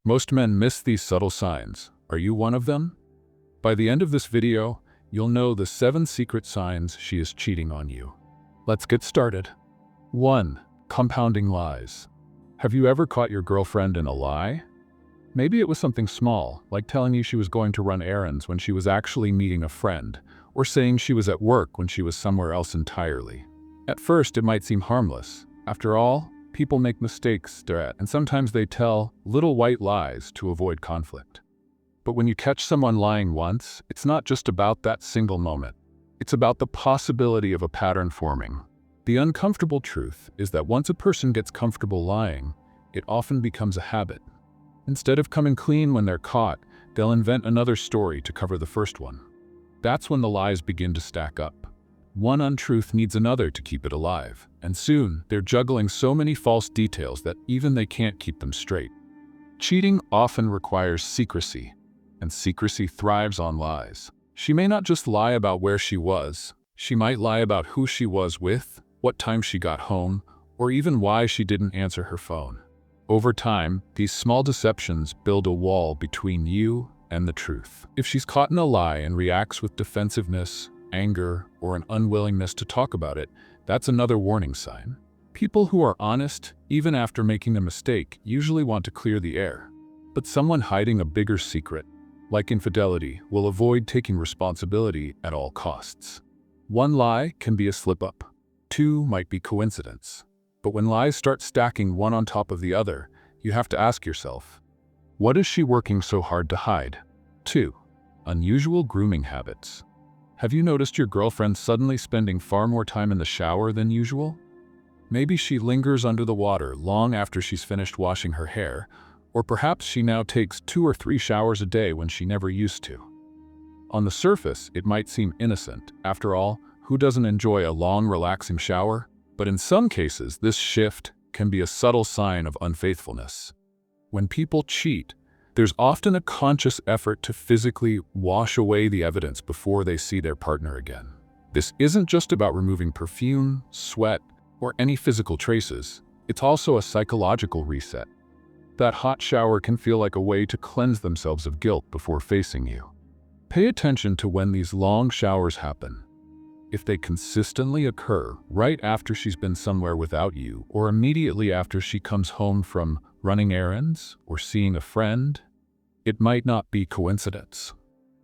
Most men miss these subtle signs. Are you one of them? By the end of this video, you'll know the 7 secret signs she is cheating on you. Let's get started. 1. Compounding lies. Have you ever caught your girlfriend in a lie? Maybe it was something small, like telling you she was going to run errands when she was actually meeting a friend, or saying she was at work when she was somewhere else entirely. At first, it might seem harmless. After all, people make mistakes, and sometimes they tell little white lies to avoid conflict. But when you catch someone lying once, it's not just about that single moment. It's about the possibility of a pattern forming. The uncomfortable truth is that once a person gets comfortable lying, it often becomes a habit. Instead of coming clean when they're caught, they'll invent another story to cover the first one. That's when the lies begin to stack up. One untruth needs another to keep it alive, and soon they're juggling so many false details that even they can't keep them straight. Cheating often requires secrecy, and secrecy thrives on lies. She may not just lie about where she was, she might lie about who she was with, what time she got home, or even why she didn't answer her phone. Over time, these small deceptions build a wall between you and the truth. If she's caught in a lie and reacts with defensiveness, anger, or an unwillingness to talk about it, that's another warning sign. People who are honest, even after making a mistake, usually want to clear the air. But someone hiding a bigger secret, like infidelity, will avoid taking responsibility at all costs. One lie can be a slip-up. 2 might be coincidence. But when lies start stacking one on top of the other, you have to ask yourself, what is she working so hard to hide? 2. Unusual grooming habits. Have you noticed your girlfriend suddenly spending far more time in the shower than usual? Maybe she lingers under the water long after she's finished washing her hair, or perhaps she now takes 2 or 3 showers a day when she never used to. On the surface, it might seem innocent. After all, who doesn't enjoy a long, relaxing shower? But in some cases, this shift can be a subtle sign of unfaithfulness. When people cheat, there's often a conscious effort to physically wash away the evidence before they see their partner again. This isn't just about removing perfume, sweat, or any physical traces. It's also a psychological reset. That hot shower can feel like a way to cleanse themselves of guilt before facing you. Pay attention to when these long showers happen. If they consistently occur right after she's been somewhere without you, or immediately after she comes home from running errands or seeing a friend, it might not be coincidence.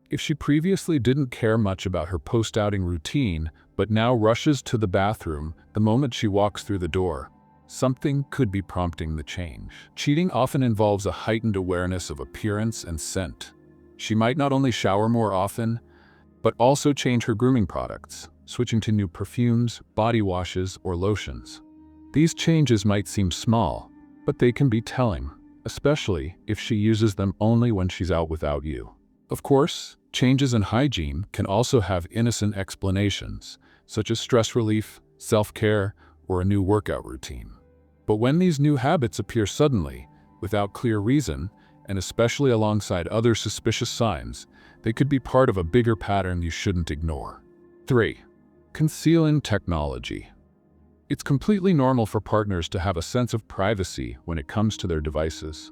If she previously didn't care much about her post-outing routine, but now rushes to the bathroom the moment she walks through the door, something could be prompting the change. Cheating often involves a heightened awareness of appearance and scent. She might not only shower more often, but also change her grooming products, switching to new perfumes, body washes, or lotions. These changes might seem small, but they can be telling, especially if she uses them only when she's out without you. Of course, changes in hygiene can also have innocent explanations, such as stress relief, self-care, or a new workout routine. But when these new habits appear suddenly, without clear reason, and especially alongside other suspicious signs, they could be part of a bigger pattern you shouldn't ignore. 3. Concealing technology. It's completely normal for partners to have a sense of privacy when it comes to their devices.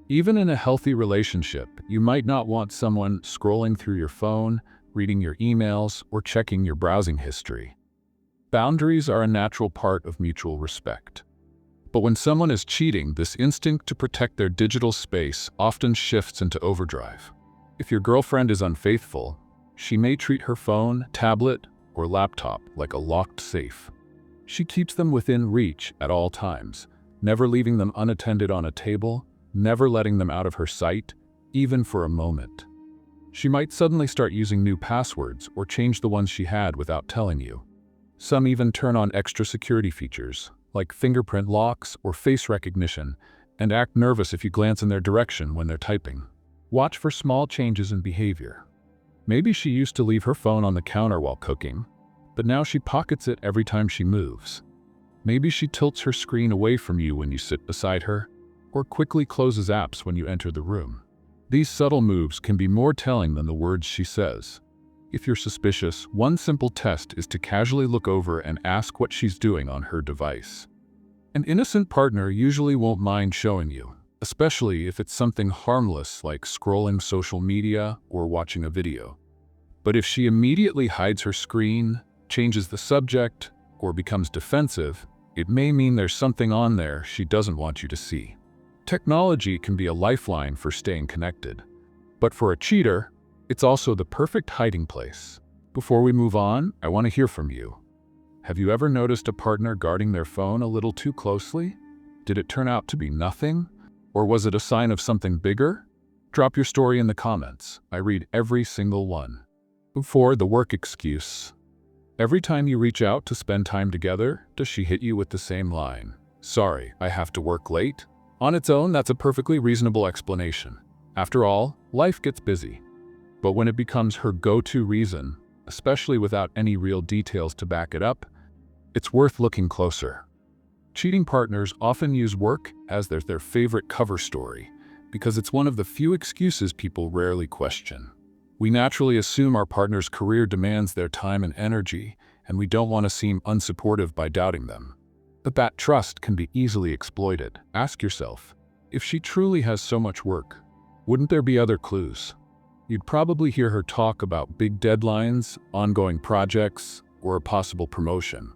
Even in a healthy relationship, you might not want someone scrolling through your phone, reading your emails, or checking your browsing history. Boundaries are a natural part of mutual respect. But when someone is cheating, this instinct to protect their digital space often shifts into overdrive. If your girlfriend is unfaithful, she may treat her phone, tablet, or laptop like a locked safe. She keeps them within reach at all times, never leaving them unattended on a table, never letting them out of her sight, even for a moment. She might suddenly start using new passwords or change the ones she had without telling you. Some even turn on extra security features, like fingerprint locks or face recognition, and act nervous if you glance in their direction when they're typing. Watch for small changes in behavior. Maybe she used to leave her phone on the counter while cooking, but now she pockets it every time she moves. Maybe she tilts her screen away from you when you sit beside her, or quickly closes apps when you enter the room. These subtle moves can be more telling than the words she says. If you're suspicious, one simple test is to casually look over and ask what she's doing on her device. An innocent partner usually won't mind showing you. especially if it's something harmless like scrolling social media or watching a video. But if she immediately hides her screen, changes the subject, or becomes defensive, it may mean there's something on there she doesn't want you to see. Technology can be a lifeline for staying connected, but for a cheater, it's also the perfect hiding place. Before we move on, I want to hear from you. Have you ever noticed a partner guarding their phone a little too closely? Did it turn out to be nothing? Or was it a sign of something bigger? Drop your story in the comments. I read every single one. 4. The work excuse. Every time you reach out to spend time together, does she hit you with the same line? Sorry, I have to work late? On its own, that's a perfectly reasonable explanation. After all, life gets busy. But when it becomes her go-to reason, especially without any real details to back it up, it's worth looking closer. Cheating partners often use work as their favorite cover story because it's one of the few excuses people rarely question. We naturally assume our partner's career demands their time and energy, and we don't want to seem unsupportive by doubting them. But that trust can be easily exploited. Ask yourself, if she truly has so much work, wouldn't there be other clues? You'd probably hear her talk about big deadlines, ongoing projects, or a possible promotion.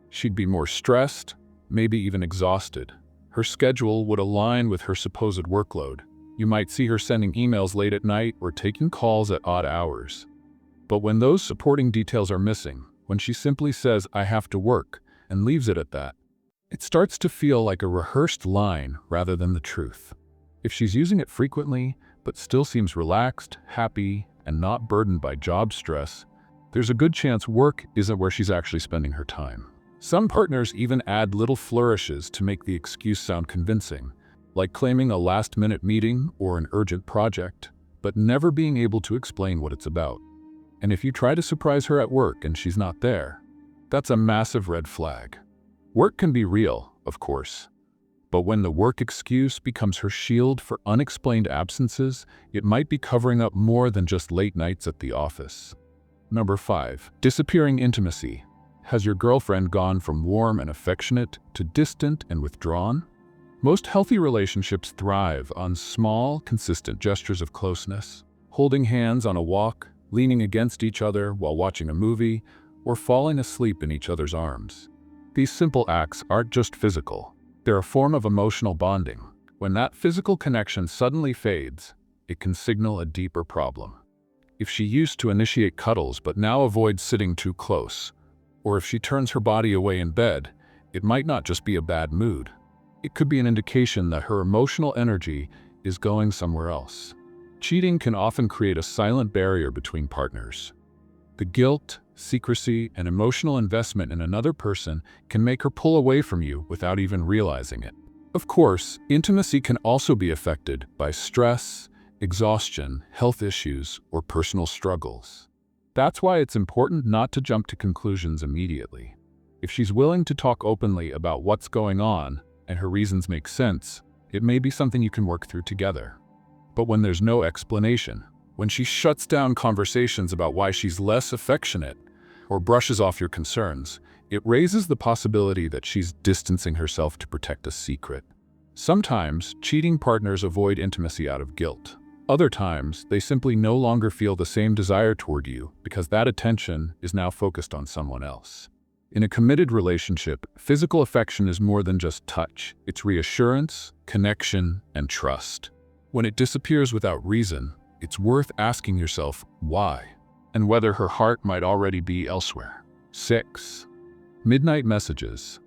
She'd be more stressed, maybe even exhausted. Her schedule would align with her supposed workload. You might see her sending emails late at night or taking calls at odd hours. But when those supporting details are missing, when she simply says, "I have to work," and leaves it at that, it starts to feel like a rehearsed line rather than the truth. If she's using it frequently, but still seems relaxed, happy, and not burdened by job stress, there's a good chance work isn't where she's actually spending her time. Some partners even add little flourishes to make the excuse sound convincing, like claiming a last-minute meeting or an urgent project, but never being able to explain what it's about. And if you try to surprise her at work and she's not there, that's a massive red flag. Work can be real, of course, but when the work excuse becomes her shield for unexplained absences, it might be covering up more than just late nights at the office. 5. Disappearing intimacy. Has your girlfriend gone from warm and affectionate to distant and withdrawn? Most healthy relationships thrive on small, consistent gestures of closeness, holding hands on a walk, leaning against each other while watching a movie, or falling asleep in each other's arms. These simple acts aren't just physical. They're a form of emotional bonding. When that physical connection suddenly fades, it can signal a deeper problem. If she used to initiate cuddles but now avoids sitting too close, or if she turns her body away in bed, it might not just be a bad mood. It could be an indication that her emotional energy is going somewhere else. Cheating can often create a silent barrier between partners. The guilt, secrecy, and emotional investment in another person can make her pull away from you without even realizing it. Of course, intimacy can also be affected by stress, exhaustion, health issues, or personal struggles. That's why it's important not to jump to conclusions immediately. If she's willing to talk openly about what's going on, and her reasons make sense, it may be something you can work through together. But when there's no explanation, when she shuts down conversations about why she's less affectionate or brushes off your concerns, it raises the possibility that she's distancing herself to protect a secret. Sometimes, cheating partners avoid intimacy out of guilt. Other times, they simply no longer feel the same desire toward you because that attention is now focused on someone else. In a committed relationship, physical affection is more than just touch. It's reassurance, connection, and trust. When it disappears without reason, it's worth asking yourself why, and whether her heart might already be elsewhere. 6. Midnight messages.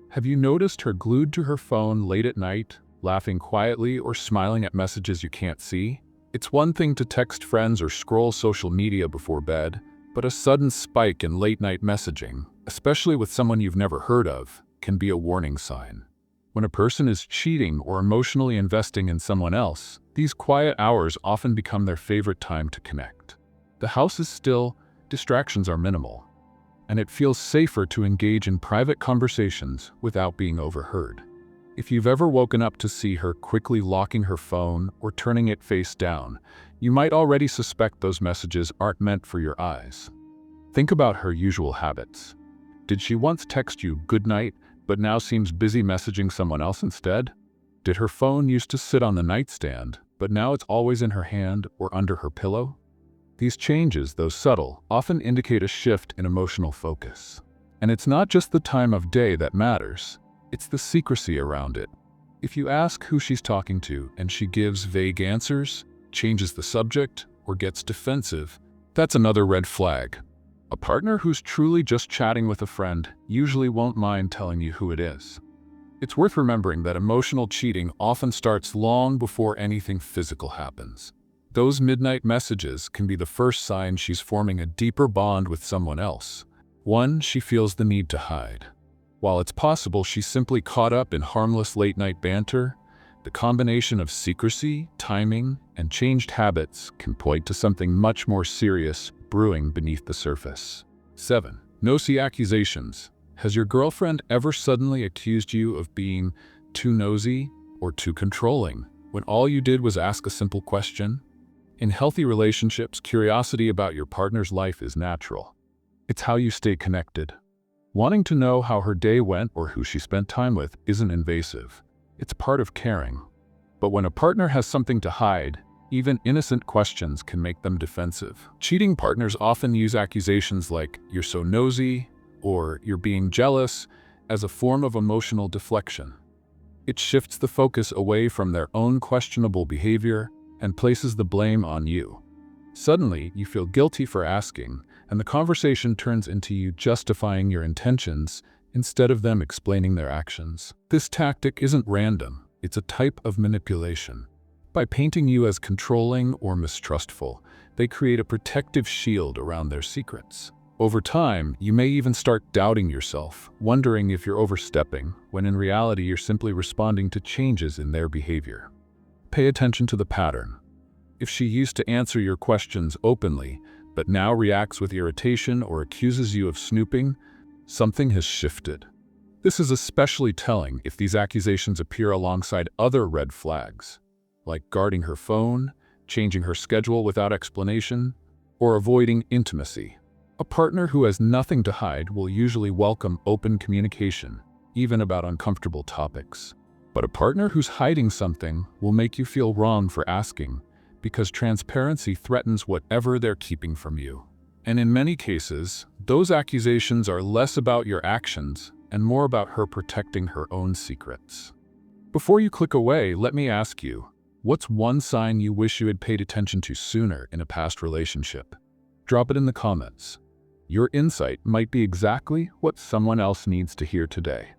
Have you noticed her glued to her phone late at night, laughing quietly or smiling at messages you can't see? It's one thing to text friends or scroll social media before bed, but a sudden spike in late-night messaging, especially with someone you've never heard of, can be a warning sign. When a person is cheating or emotionally investing in someone else, these quiet hours often become their favorite time to connect. The house is still, distractions are minimal, and it feels safer to engage in private conversations without being overheard. If you've ever woken up to see her quickly locking her phone or turning it face down, you might already suspect those messages aren't meant for your eyes. Think about her usual habits. Did she once text you "good night," but now seems busy messaging someone else instead? Did her phone used to sit on the nightstand, but now it's always in her hand or under her pillow? These changes, though subtle, often indicate a shift in emotional focus. And it's not just the time of day that matters, it's the secrecy around it. If you ask who she's talking to and she gives vague answers, changes the subject, or gets defensive, that's another red flag. A partner who's truly just chatting with a friend usually won't mind telling you who it is. It's worth remembering that emotional cheating often starts long before anything physical happens. Those midnight messages can be the first sign she's forming a deeper bond with someone else, one she feels the need to hide. While it's possible she's simply caught up in harmless late-night banter, the combination of secrecy, timing, and changed habits can point to something much more serious brewing beneath the surface. 7. Nosy accusations. Has your girlfriend ever suddenly accused you of being too nosy or too controlling when all you did was ask a simple question? In healthy relationships, curiosity about your partner's life is natural. It's how you stay connected. Wanting to know how her day went or who she spent time with isn't invasive. It's part of caring. But when a partner has something to hide, even innocent questions can make them defensive. Cheating partners often use accusations like, "You're so nosy," or "You're being jealous," as a form of emotional deflection. It shifts the focus away from their own questionable behavior and places the blame on you. Suddenly, you feel guilty for asking, and the conversation turns into you justifying your intentions instead of them explaining their actions. This tactic isn't random, it's a type of manipulation. By painting you as controlling or mistrustful, they create a protective shield around their secrets. Over time, you may even start doubting yourself, wondering if you're overstepping, when in reality you're simply responding to changes in their behavior. Pay attention to the pattern. If she used to answer your questions openly, but now reacts with irritation or accuses you of snooping, something has shifted. This is especially telling if these accusations appear alongside other red flags, like guarding her phone, changing her schedule without explanation, or avoiding intimacy. A partner who has nothing to hide will usually welcome open communication, even about uncomfortable topics. But a partner who's hiding something will make you feel wrong for asking, because transparency threatens whatever they're keeping from you. And in many cases, those accusations are less about your actions and more about her protecting her own secrets. Before you click away, let me ask you, what's one sign you wish you had paid attention to sooner in a past relationship? Drop it in the comments. Your insight might be exactly what someone else needs to hear today.